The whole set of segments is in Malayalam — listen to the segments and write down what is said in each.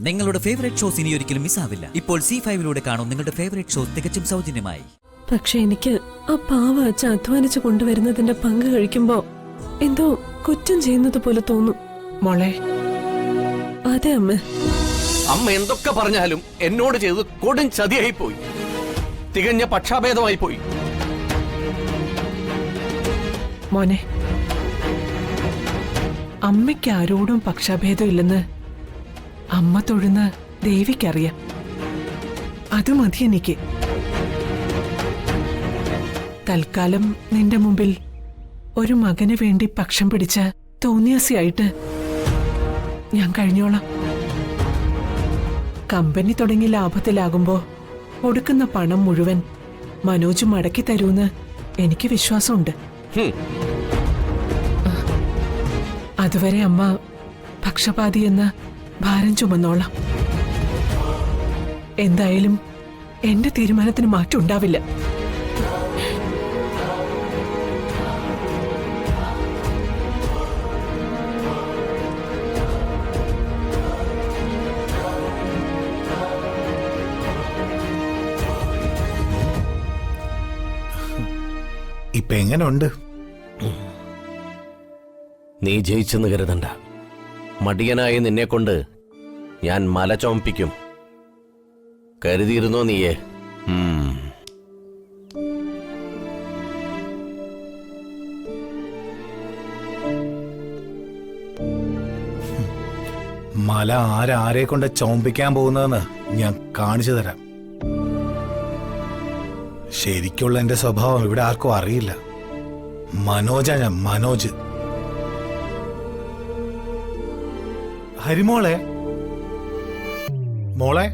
നിങ്ങളുടെ ഫേവറേറ്റ് ഷോസ് ഇനി ഒരിക്കലും മിസ്സാവില്ല. ഇപ്പോൾ C5 കാണും നിങ്ങളുടെ ഫേവറേറ്റ് ഷോസ് തികച്ചും സൗജന്യമായി. പക്ഷെ എനിക്ക് ആ പാവ അച്ഛൻ അധ്വാനിച്ചു കൊണ്ടുവരുന്നതിന്റെ പങ്ക് കഴിക്കുമ്പോ എന്തോ കുറ്റം ചെയ്യുന്നത് പോലെ തോന്നും. മോളെ, അതെ അമ്മ. അമ്മ എന്തൊക്കെ പറഞ്ഞാലും എന്നോട് ചെയ്തത് കൊടും ചതിയായി പോയി, തികഞ്ഞ പക്ഷാഭേദമായി പോയി. മോനെ, അമ്മയ്ക്ക് ആരോടും പക്ഷാഭേദം ഇല്ലെന്ന് അമ്മ തൊഴുന്ന ദേവിക്കറിയാം. അത് മതി എനിക്ക്. തൽക്കാലം നിന്റെ മുമ്പിൽ ഒരു മകന് വേണ്ടി പക്ഷം പിടിച്ച തോന്നിയാസിയായിട്ട് ഞാൻ കഴിഞ്ഞോളാം. കമ്പനി തുടങ്ങി ലാഭത്തിലാകുമ്പോ കൊടുക്കുന്ന പണം മുഴുവൻ മനോജ് മടക്കി തരൂന്ന് എനിക്ക് വിശ്വാസമുണ്ട്. അതുവരെ അമ്മ പക്ഷപാതി എന്ന ഭാരം ചുമന്നോളാം. എന്തായാലും എന്റെ തീരുമാനത്തിന് മാറ്റം ഉണ്ടാവില്ല. ഇപ്പൊ എങ്ങനെയുണ്ട്? നീ ജയിച്ചെന്ന് കരുതണ്ട. മടിയനായി നിന്നെ കൊണ്ട് ഞാൻ മല ചോമ്പിക്കും. കരുതിയിരുന്നോ നീയെ? മല ആരെ കൊണ്ട് ചോമ്പിക്കാൻ പോകുന്നതെന്ന് ഞാൻ കാണിച്ചു തരാം. ശരിക്കുള്ള എന്റെ സ്വഭാവം ഇവിടെ ആർക്കും അറിയില്ല. മനോജാ ഞാൻ, മനോജ്. ഹരിമോളെ, മോളെ,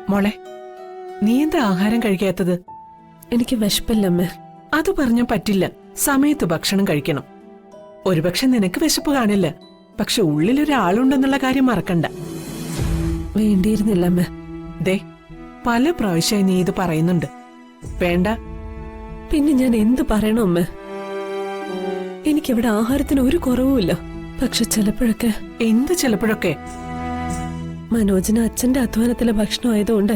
മോളെ, നീ എന്താ ആഹാരം കഴിക്കാത്തത്? എനിക്ക് വിശപ്പില്ലമ്മേ. അത് പറഞ്ഞാ പറ്റില്ല. സമയത്ത് ഭക്ഷണം കഴിക്കണം. ഒരുപക്ഷെ നിനക്ക് വിശപ്പ് കാണില്ല, പക്ഷെ ഉള്ളിലൊരാളുണ്ടെന്നുള്ള കാര്യം മറക്കണ്ട. വേണ്ടിയിരുന്നില്ലമ്മേ. ദേ, പല പ്രാവശ്യമായി നീ ഇത് പറയുന്നുണ്ട്. വേണ്ട. പിന്നെ ഞാൻ എന്ത് പറയണം അമ്മേ? എനിക്കിവിടെ ആഹാരത്തിന് ഒരു കുറവുമില്ല. പക്ഷെ ചിലപ്പോഴൊക്കെ. എന്ത് ചിലപ്പോഴൊക്കെ? മനോജിന് അച്ഛന്റെ അധ്വാനത്തിലെ ഭക്ഷണം ആയതുകൊണ്ട്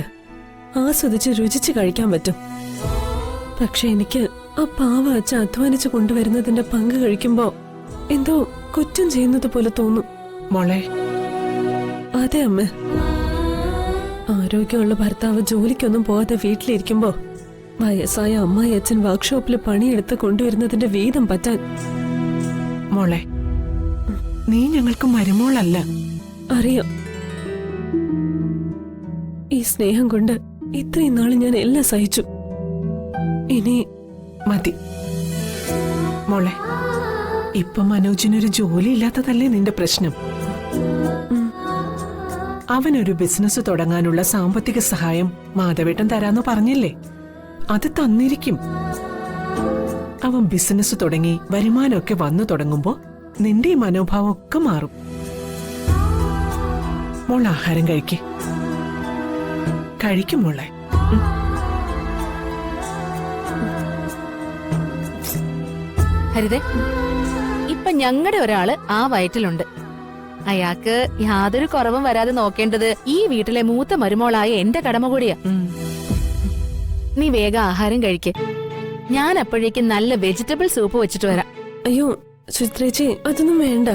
ആസ്വദിച്ച് രുചിച്ച് കഴിക്കാൻ പറ്റും. പക്ഷെ എനിക്ക് ആ പാവ അച്ഛൻ അധ്വാനിച്ചു കൊണ്ടുവരുന്നതിന്റെ പങ്ക് കഴിക്കുമ്പോ എന്തോ കുറ്റം ചെയ്യുന്നത് പോലെ തോന്നും. മോളെ, അതെ അമ്മ. ആരോഗ്യമുള്ള ഭർത്താവ് ജോലിക്കൊന്നും പോകാതെ വീട്ടിലിരിക്കുമ്പോ വയസ്സായ അമ്മായി അച്ഛൻ വർക്ക്ഷോപ്പിൽ പണിയെടുത്ത് കൊണ്ടുവരുന്നതിന്റെ വീതം പറ്റാൻ. മോളെ, നീ ഞങ്ങൾക്ക് മരുമോളല്ല. അറിയാം. ഈ സ്നേഹം കൊണ്ട് ഇത്രയും നാള് ഞാൻ എല്ലാം സഹിച്ചു. ഇനി മതി. മോളെ, ഇപ്പൊ മനോജിനൊരു ജോലി ഇല്ലാത്തതല്ലേ നിന്റെ പ്രശ്നം? അവനൊരു ബിസിനസ് തുടങ്ങാനുള്ള സാമ്പത്തിക സഹായം മാധവേട്ടൻ തരാന്ന് പറഞ്ഞില്ലേ? അത് തന്നിരിക്കും. അവൻ ബിസിനസ് തുടങ്ങി വരുമാനമൊക്കെ വന്നു തുടങ്ങുമ്പോ നിന്റെ ഈ മനോഭാവം ഒക്കെ മാറും. മോൾ ആഹാരം കഴിക്കും മോളെ. ഹരിതേ, ഇപ്പൊ ഞങ്ങളുടെ ഒരാള് ആ വയറ്റിലുണ്ട്. അയാൾക്ക് യാതൊരു കുറവും വരാതെ നോക്കേണ്ടത് ഈ വീട്ടിലെ മൂത്ത മരുമോളായ എന്റെ കടമ കൂടിയാ. നീ വേഗം ആഹാരം കഴിക്ക്. ഞാൻ അപ്പോഴേക്കും നല്ല വെജിറ്റബിൾ സൂപ്പ് വെച്ചിട്ട് വരാം. അയ്യോ ചിത്രേച്ചി, അതൊന്നും വേണ്ട.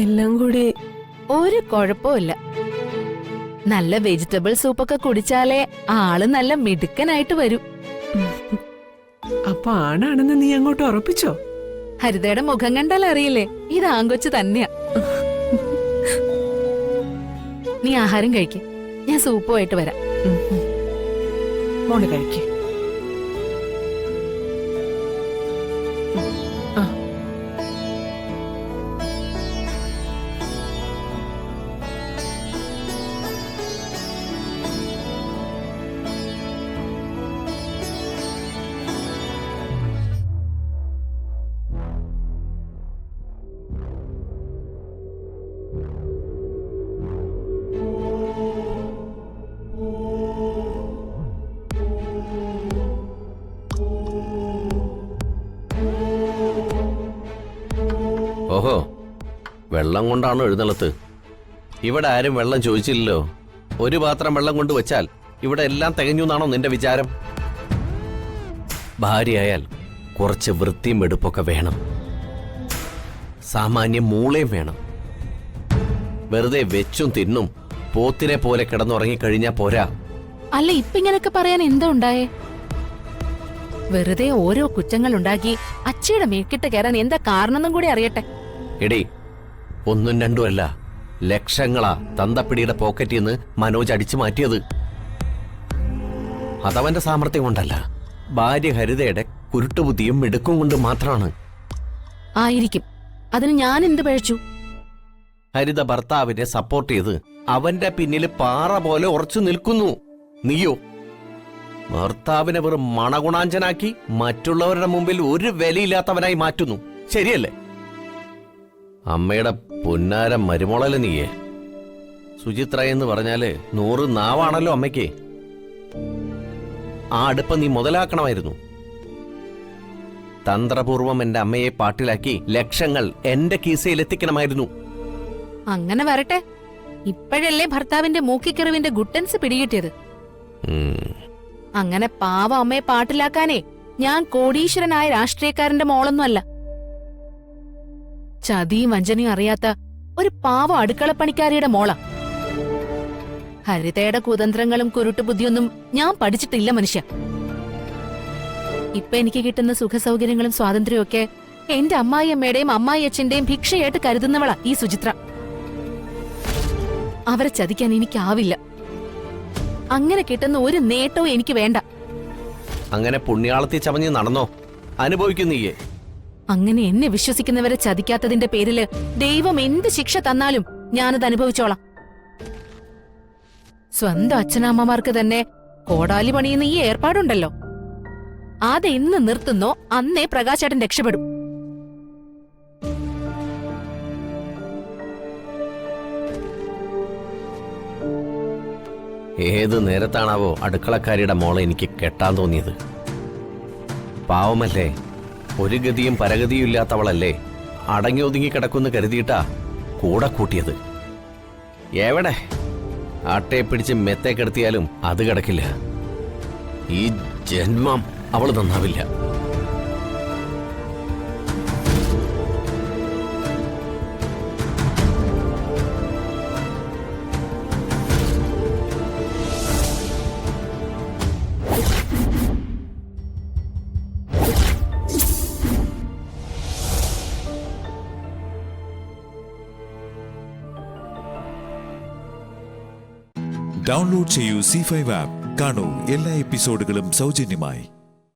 എല്ലാം കൂടി ഒരു കുഴപ്പമില്ല. നല്ല വെജിറ്റബിൾ സൂപ്പൊക്കെ കുടിച്ചാലേ ആള് നല്ല മിടുക്കനായിട്ട് വരൂ. അപ്പൊ ആണാണെന്ന് നീ അങ്ങോട്ട് ഉറപ്പിച്ചോ? ഹരിതയുടെ മുഖം കണ്ടാൽ അറിയില്ലേ, ഇത് ആങ്കൊച്ചു തന്നെയാ. നീ ആഹാരം കഴിക്ക്, ഞാൻ സൂപ്പുമായിട്ട് വരാം. മോള് കഴിക്ക്. വെള്ളം കൊണ്ടാണോ എഴുന്നള്ളത്ത്? ഇവിടെ ആരും വെള്ളം ചോദിച്ചില്ലല്ലോ. ഒരു പാത്രം വെള്ളം കൊണ്ട് വെച്ചാൽ ഇവിടെ എല്ലാം തികഞ്ഞു എന്നാണോ നിന്റെ വിചാരം? ഭാര്യയായാൽ കുറച്ച് വൃത്തിയും എടുപ്പൊക്കെ വേണം. സാമാന്യം മൂളയും വേണം. വെറുതെ വെച്ചും തിന്നും പോത്തിനെ പോലെ കിടന്നുറങ്ങിക്കഴിഞ്ഞാ പോരാ. അല്ല, ഇപ്പൊ ഇങ്ങനൊക്കെ പറയാൻ എന്താ ഉണ്ടായേ? വെറുതെ ഓരോ കുറ്റങ്ങൾ ഉണ്ടാക്കി അച്ഛയുടെ മേക്കിട്ട് കയറാൻ എന്താ കാരണമെന്നും കൂടി അറിയട്ടെ. എടി, ഒന്നും രണ്ടും അല്ല, ലക്ഷങ്ങളാ തന്തപ്പിടിയുടെ പോക്കറ്റിൽ നിന്ന് മനോജ് അടിച്ചു മാറ്റിയത്. അതവന്റെ സാമർത്ഥ്യം കൊണ്ടല്ല, ഭാര്യ ഹരിതയുടെ കുരുട്ടുബുദ്ധിയും മിടുക്കും കൊണ്ട് മാത്രമാണ്. ആയിരിക്കും. അതിന് ഞാൻ എന്ത് പഴച്ചു? ഹരിത ഭർത്താവിനെ സപ്പോർട്ട് ചെയ്ത് അവന്റെ പിന്നിൽ പാറ പോലെ ഉറച്ചു നിൽക്കുന്നു. നീയോ ഭർത്താവിനെ വെറും മണഗുണാഞ്ചനാക്കി മറ്റുള്ളവരുടെ മുമ്പിൽ ഒരു വിലയില്ലാത്തവനായി മാറ്റുന്നു. ശരിയല്ലേ? അമ്മയുടെ പൊന്നാരം മരുമോളല്ലേ നീയേ. സുചിത്ര എന്ന് പറഞ്ഞാല് 100 നാവാണല്ലോ അമ്മയ്ക്ക്. ആ അടുപ്പം നീ മുതലാക്കണമായിരുന്നു. തന്ത്രപൂർവം എന്റെ അമ്മയെ പാട്ടിലാക്കി ലക്ഷങ്ങൾ എന്റെ കീസയിൽ എത്തിക്കണമായിരുന്നു. അങ്ങനെ വരട്ടെ. ഇപ്പോഴല്ലേ ഭർത്താവിന്റെ മൂക്കിക്കറിവിന്റെ ഗുട്ടൻസ് പിടികിട്ടിയത്. അങ്ങനെ പാവ അമ്മയെ പാട്ടിലാക്കാനേ ഞാൻ കോടീശ്വരനായ രാഷ്ട്രീയക്കാരന്റെ മോളൊന്നും അല്ല. ചതിയും വഞ്ചനയും അറിയാത്ത ഒരു പാവ അടുക്കളപ്പണിക്കാരിയുടെ മോള. ഹരിതയുടെ കുതന്ത്രങ്ങളും കുരുട്ടുബുദ്ധിയൊന്നും ഞാൻ പഠിച്ചിട്ടില്ല മനുഷ്യ. ഇപ്പൊ എനിക്ക് കിട്ടുന്ന സുഖസൗകര്യങ്ങളും സ്വാതന്ത്ര്യവും ഒക്കെ എന്റെ അമ്മായിയമ്മയുടെയും അമ്മായി അച്ഛന്റെയും ഭിക്ഷയായിട്ട് കരുതുന്നവളാ ഈ സുചിത്ര. അവരെ ചതിക്കാൻ എനിക്കാവില്ല. അങ്ങനെ കിട്ടുന്ന ഒരു നേട്ടവും എനിക്ക് വേണ്ട. അങ്ങനെ പുണ്യാളത്തി ചമഞ്ഞ് നടന്നോ? അനുഭവിക്കുന്നീയേ. അങ്ങനെ എന്നെ വിശ്വസിക്കുന്നവരെ ചതിക്കാത്തതിന്റെ പേരില് ദൈവം എന്ത് ശിക്ഷ തന്നാലും ഞാനത് അനുഭവിച്ചോളാം. സ്വന്തം അച്ഛനമ്മമാർക്ക് തന്നെ കോടാലി പണിയുന്ന ഈ ഏർപ്പാടുണ്ടല്ലോ, അതെന്ന് നിർത്തുന്നോ അന്നേ പ്രകാശേട്ടൻ രക്ഷപ്പെടും. ഏത് നേരത്താണാവോ അടുക്കളക്കാരിയുടെ മോളെ എനിക്ക് കെട്ടാൻ തോന്നിയത്. പാവമല്ലേ, ഒരു ഗതിയും പരഗതിയും ഇല്ലാത്തവളല്ലേ, അടങ്ങി ഒതുങ്ങി കിടക്കുമെന്ന് കരുതിയിട്ടാ കൂടെ കൂട്ടിയത്. എവിടെ ആട്ടയെ പിടിച്ച് മെത്തേ കിടത്തിയാലും അത് കിടക്കില്ല. ഈ ജന്മം അവള് നന്നാവില്ല. ഡൗൺലോഡ് ചെയ്യൂ C5 ആപ്പ്. കാണൂ എല്ലാ എപ്പിസോഡുകളും സൗജന്യമായി.